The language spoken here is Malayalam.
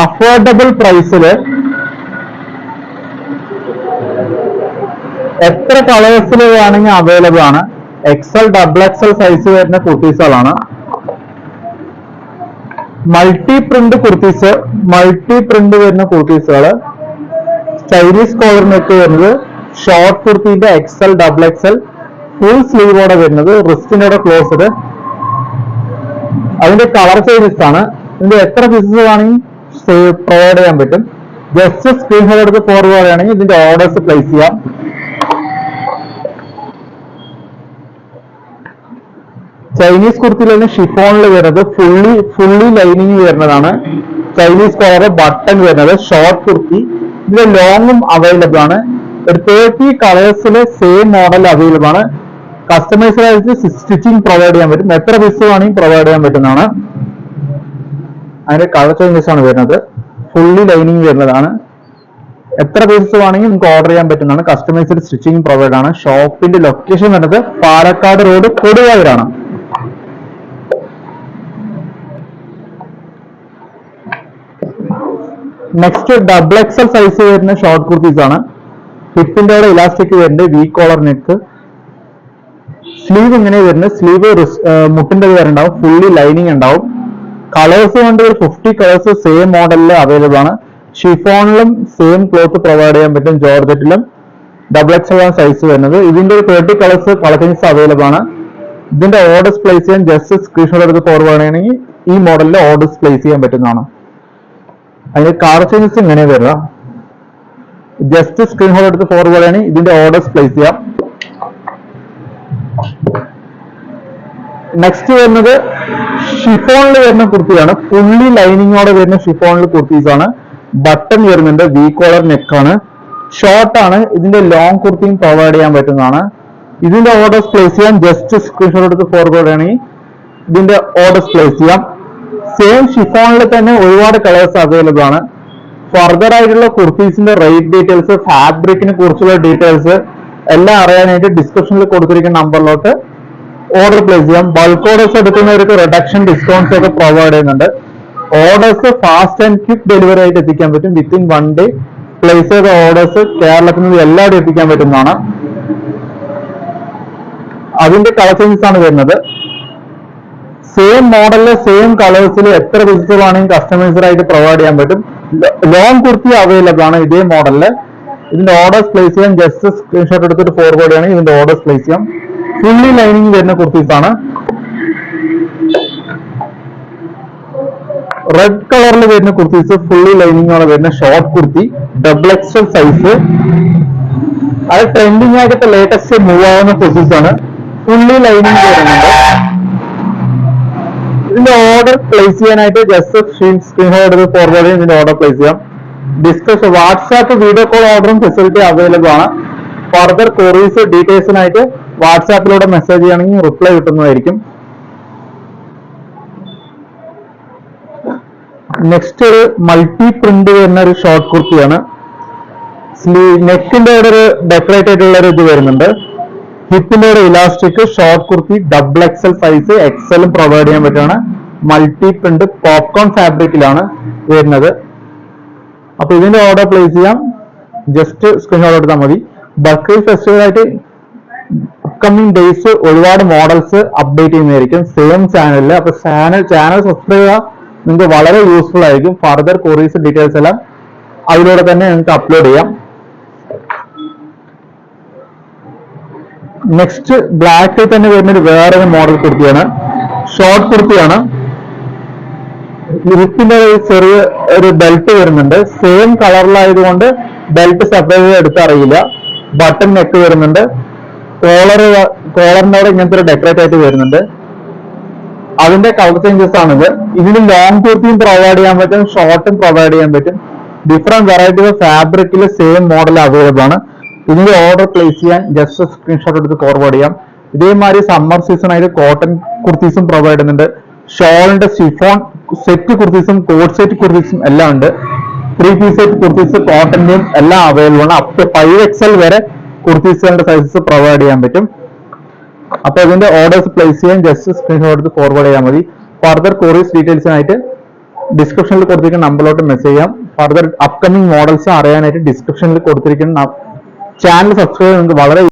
അഫോർഡബിൾ പ്രൈസിൽ എത്ര കളേഴ്സിൽ വേണമെങ്കിൽ അവൈലബിൾ ആണ്. എക്സൽ ഡബിൾ എക്സൽ സൈസ് വരുന്ന കുർത്തീസുകളാണ്. മൾട്ടി പ്രിന്റ് വരുന്ന കുർത്തീസുകള്, ചൈനീസ് കോളർ നെക്ക് വരുന്നത്, ഷോർട്ട് കുർത്തിന്റെ എക്സൽ ഡബിൾ എക്സൽ ഫുൾ സ്ലീവോടെ വരുന്നത്, റിസ്റ്റിനോടെ ക്ലോസ്ഡ്. അതിന്റെ കളർ ചേഞ്ചസ് ആണ്. ഇതിന്റെ എത്ര പീസസ് വേണമെങ്കിൽ പ്രൊവൈഡ് ചെയ്യാൻ പറ്റും. ജസ്റ്റ് സ്ക്രീൻഷോട്ട് എടുത്ത് ഫോർവേഡ് ആണെങ്കിൽ ഇതിന്റെ ഓർഡേഴ്സ് പ്ലേസ് ചെയ്യാം. ചൈനീസ് കുർത്തിയിലാണ് ഷിഫോണിൽ വരുന്നത്, ഫുള്ളി ലൈനിങ് വരുന്നതാണ്. ചൈനീസ് കോളർ ബട്ടൺ വരുന്നത്, ഷോർട്ട് കുർത്തി. ഇതിന്റെ ലോങ്ങും അവൈലബിൾ ആണ്. ഒരു 30 കളേഴ്സിലെ സെയിം മോഡൽ അവൈലബിൾ ആണ്. കസ്റ്റമൈസ്ഡ് ആയിട്ട് സ്റ്റിച്ചിങ് പ്രൊവൈഡ് ചെയ്യാൻ പറ്റും. എത്ര പീസ് വേണമെങ്കിൽ പ്രൊവൈഡ് ചെയ്യാൻ പറ്റുന്നതാണ്. അതിന്റെ കളർ ചേഞ്ചസ് ആണ് വരുന്നത്. ഫുള്ളി ലൈനിങ് വരുന്നതാണ്. എത്ര പീസസ് വേണമെങ്കിൽ നിങ്ങൾക്ക് ഓർഡർ ചെയ്യാൻ പറ്റുന്നതാണ്. കസ്റ്റമൈസ്ഡ് സ്റ്റിച്ചിങ് പ്രൊവൈഡ് ആണ്. ഷോപ്പിന്റെ ലൊക്കേഷൻ വരുന്നത് പാലക്കാട് റോഡ് കൊടുവായൂരാണ്. നെക്സ്റ്റ് ഡബിൾ എക്സൽ സൈസ് വരുന്ന ഷോർട്ട് കുർത്തീസ് ആണ്. ഹിപ്പിന്റെ അവിടെ ഇലാസ്റ്റിക് വരുന്നുണ്ട്, വി കോളർ നെക്ക്. സ്ലീവ് ഇങ്ങനെ വരുന്നത്, സ്ലീവ് മുട്ടിന്റെ വരുന്നുണ്ടാവും, ഫുള്ളി ലൈനിങ് ഉണ്ടാവും. കളേഴ്സ് കൊണ്ട് ഒരു 50 കളേഴ്സ് സെയിം മോഡലിൽ അവൈലബിൾ ആണ്. ഷിഫോണിലും സെയിം ക്ലോത്ത് പ്രൊവൈഡ് ചെയ്യാൻ പറ്റും. ജോർജറ്റിലും ഡബിൾ എക്സൽ ആണ് സൈസ് വരുന്നത്. ഇതിന്റെ ഒരു 30 കളേഴ്സ് കളക്ഷൻസ് അവൈലബിൾ ആണ്. ഇതിന്റെ ഓർഡേഴ്സ് പ്ലേസ് ചെയ്യാൻ ജസ്റ്റ് സ്ക്രീൻഷോട്ട് എടുത്ത് ഫോർവേഡ് ചെയ്യണമെങ്കിൽ ഈ മോഡലിൽ ഓർഡേഴ്സ് പ്ലേസ് ചെയ്യാൻ പറ്റുന്നതാണ്. അതിന്റെ കളർ ചേഞ്ചസ് ഇങ്ങനെ വരിക. ജസ്റ്റ് സ്ക്രീൻഷോട്ട് എടുത്ത് ഫോർവേഡ് ചെയ്യണമെങ്കിൽ ഇതിന്റെ ഓർഡേഴ്സ് പ്ലേസ് ചെയ്യാം. നെക്സ്റ്റ് വരുന്നത് ഷിഫോണിൽ വരുന്ന കുർത്തിയാണ്. ഫുള്ളി ലൈനിങ്ങോടെ വരുന്ന ഷിഫോണിൽ കുർത്തീസ് ആണ്. ബട്ടൺ വരുന്നുണ്ട്, വി കോളർ നെക്കാണ്, ഷോർട്ട് ആണ്. ഇതിന്റെ ലോങ് കുർത്തിയും പ്രൊവൈഡ് ചെയ്യാൻ പറ്റുന്നതാണ്. ഇതിന്റെ ഓർഡേഴ്സ് പ്ലേസ് ചെയ്യാൻ ജസ്റ്റ് സ്ക്രീൻഷോട്ട് എടുത്ത് ഫോർവേഡ് ചെയ്യണമെങ്കിൽ ഇതിന്റെ ഓർഡേഴ്സ് പ്ലേസ് ചെയ്യാം. സെയിം ഷിഫോണിൽ തന്നെ ഒരുപാട് കളേഴ്സ് അവൈലബിൾ ആണ്. ഫർദർ ആയിട്ടുള്ള കുർത്തീസിന്റെ റേറ്റ് ഡീറ്റെയിൽസ്, ഫാബ്രിക്കിനെ കുറിച്ചുള്ള ഡീറ്റെയിൽസ് എല്ലാം അറിയാനായിട്ട് ഡിസ്ക്രിപ്ഷനിൽ കൊടുത്തിരിക്കുന്ന നമ്പറിലോട്ട് ഓർഡർ പ്ലേസ് ചെയ്യാം. ബൾക്ക് ഓർഡേഴ്സ് എടുക്കുന്നവർക്ക് റിഡക്ഷൻ ഡിസ്കൗണ്ട്സ് ഒക്കെ പ്രൊവൈഡ് ചെയ്യുന്നുണ്ട്. Orders fast and quick delivery ആയിട്ട് എത്തിക്കാൻ പറ്റും. വിത്തിൻ 1 day പ്ലേസ് ചെയ്ത ഓർഡേഴ്സ് കേരളത്തിൽ നിന്ന് എല്ലാവരും എത്തിക്കാൻ പറ്റുന്നതാണ്. അതിന്റെ കളർ ചേഞ്ചസ് ആണ് വരുന്നത്. സെയിം മോഡലില് സെയിം കളേഴ്സിൽ എത്ര പീസസ് വേണമെങ്കിൽ കസ്റ്റമൈസ്ഡ് ആയിട്ട് പ്രൊവൈഡ് ചെയ്യാൻ പറ്റും. ലോങ് കുർത്തി അവൈലബിൾ ആണ് ഇതേ മോഡലില്. ഇതിന്റെ ഓർഡേഴ്സ് പ്ലേസ് ചെയ്യാൻ ജസ്റ്റ് സ്ക്രീൻഷോട്ട് എടുത്തിട്ട് ഫോർവേഡ് ചെയ്യണമെങ്കിൽ ഇതിന്റെ ഓർഡേഴ്സ് പ്ലേസ് ചെയ്യാം. ഫുള്ളി ലൈനിങ് വരുന്ന കുർത്തീസ് ആണ്. റെഡ് കളറിൽ വരുന്ന കുർത്തീസ്, ഫുള്ളി ലൈനിങ്ങോടെ വരുന്ന short kurti, double XL size. അത് ട്രെൻഡിങ് ആയിട്ട് ലേറ്റസ്റ്റ് മൂവ് ആവുന്ന കുർത്തീസ് ആണ്. ഫുള്ളി ലൈനിങ് വരുന്നുണ്ട്. ഇതിന്റെ ഓർഡർ പ്ലേസ് ചെയ്യാനായിട്ട് ജസ്റ്റ് സ്ക്രീൻഷോട്ട് എടുത്ത് ഫോർവേഡ് ചെയ്ത് ഇതിന്റെ ഓർഡർ പ്ലേസ് ചെയ്യാം. ഡിസ്കസ് വാട്സാപ്പ് വീഡിയോ കോൾ ഓർഡറും ഫെസിലിറ്റി അവൈലബിൾ ആണ്. ഫർദർ ക്വറീസ് ഡീറ്റെയിൽസിനായിട്ട് വാട്സാപ്പിലൂടെ മെസ്സേജ് ചെയ്യണമെങ്കിൽ റിപ്ലൈ കിട്ടുന്നതായിരിക്കും. നെക്സ്റ്റ് ഒരു മൾട്ടി പ്രിന്റ് വരുന്ന ഒരു ഷോർട്ട് കുർത്തിയാണ്. നെക്കിന്റെ അവിടെ ഒരു ഡെക്കറേറ്റ് ആയിട്ടുള്ള ഒരു ഇത് വരുന്നുണ്ട്. ഹിപ്പിന്റെ ഒരു elastic, short kurti, double XL size, എക്സലും പ്രൊവൈഡ് ചെയ്യാൻ പറ്റുകയാണ്. മൾട്ടി പ്രിന്റ് പോപ്കോൺ ഫാബ്രിക്കിലാണ് വരുന്നത്. അപ്പൊ ഇതിന്റെ ഓർഡർ പ്ലേസ് ചെയ്യാം. ജസ്റ്റ് സ്ക്രീൻഷോട്ട് എടുത്താൽ മതി. ബക്രീദ് ഫെസ്റ്റിവൽ ആയിട്ട് അപ്കമിങ് ഡേയ്സ് ഒരുപാട് മോഡൽസ് അപ്ഡേറ്റ് ചെയ്യുന്നതായിരിക്കും സെയിം ചാനലിൽ. അപ്പൊ ചാനൽ സബ്സ്ക്രൈബ് ചെയ്യുക, നിങ്ങൾക്ക് വളരെ യൂസ്ഫുൾ ആയിരിക്കും. ഫർദർ ക്വറീസ് ഡീറ്റെയിൽസ് എല്ലാം അതിലൂടെ തന്നെ നിങ്ങൾക്ക് അപ്ലോഡ് ചെയ്യാം. നെക്സ്റ്റ് ബ്ലാക്കിൽ തന്നെ വരുന്നൊരു വേറൊരു മോഡൽ കുർത്തിയാണ്. ഷോർട്ട് കുർത്തിയാണ്. ലിപ്പിന്റെ ചെറിയ ഒരു ബെൽറ്റ് വരുന്നുണ്ട്. സെയിം കളറിലായതുകൊണ്ട് ബെൽറ്റ് സെപ്പറേറ്റ് എടുത്തറിയില്ല. ബട്ടൺ നെക്ക് വരുന്നുണ്ട്. കോളറിന്റെ അവിടെ ഇങ്ങനത്തെ ഒരു ഡെക്കറേറ്റ് ആയിട്ട് വരുന്നുണ്ട്. അതിന്റെ കളർ ചേഞ്ചസ് ആണിത്. ഇതിന് ലോങ് കുർത്തിയും പ്രൊവൈഡ് ചെയ്യാൻ പറ്റും, ഷോർട്ടും പ്രൊവൈഡ് ചെയ്യാൻ പറ്റും. ഡിഫറെന്റ് വെറൈറ്റി ഓഫ് ഫാബ്രിക്കിൽ സെയിം മോഡൽ അവൈലബിൾ ആണ്. ഇതിന്റെ ഓർഡർ പ്ലേസ് ചെയ്യാൻ ജസ്റ്റ് സ്ക്രീൻഷോട്ട് എടുത്ത് ഫോർവേഡ് ചെയ്യാം. ഇതേമാതിരി സമ്മർ സീസൺ ആയിട്ട് കോട്ടൺ കുർത്തീസും പ്രൊവൈഡ് ചെയ്യുന്നുണ്ട്. ഷോളിന്റെ ഷിഫോൺ സെറ്റ് കുർത്തീസും കോട്ട് സെറ്റ് കുർത്തീസും എല്ലാം ഉണ്ട്. 3 പീസ് സെറ്റ് കുർത്തീസ് കോട്ടന്റെയും എല്ലാം അവൈലബിൾ ആണ്. അപ് ടു 5XL വരെ കുർത്തീസുകളുടെ സൈസസ് പ്രൊവൈഡ് ചെയ്യാൻ പറ്റും. അപ്പൊ ഇതിന്റെ ഓർഡേഴ്സ് പ്ലേസ് ചെയ്യാൻ ജസ്റ്റ് സ്ക്രീൻഷോട്ട് എടുത്ത് ഫോർവേഡ് ചെയ്യാൻ മതി. ഫർദർ ക്വറീസ് ഡീറ്റെയിൽസിനായിട്ട് ഡിസ്ക്രിപ്ഷനിൽ കൊടുത്തിരിക്കുന്ന നമ്പറിലോട്ട് മെസ്സേജ് ചെയ്യാം. ഫർദർ അപ്കമിംഗ് മോഡൽസ് അറിയാനായിട്ട് ഡിസ്ക്രിപ്ഷനിൽ കൊടുത്തിരിക്കുന്ന ചാനൽ സബ്സ്ക്രൈബ് നിങ്ങൾക്ക് വളരെ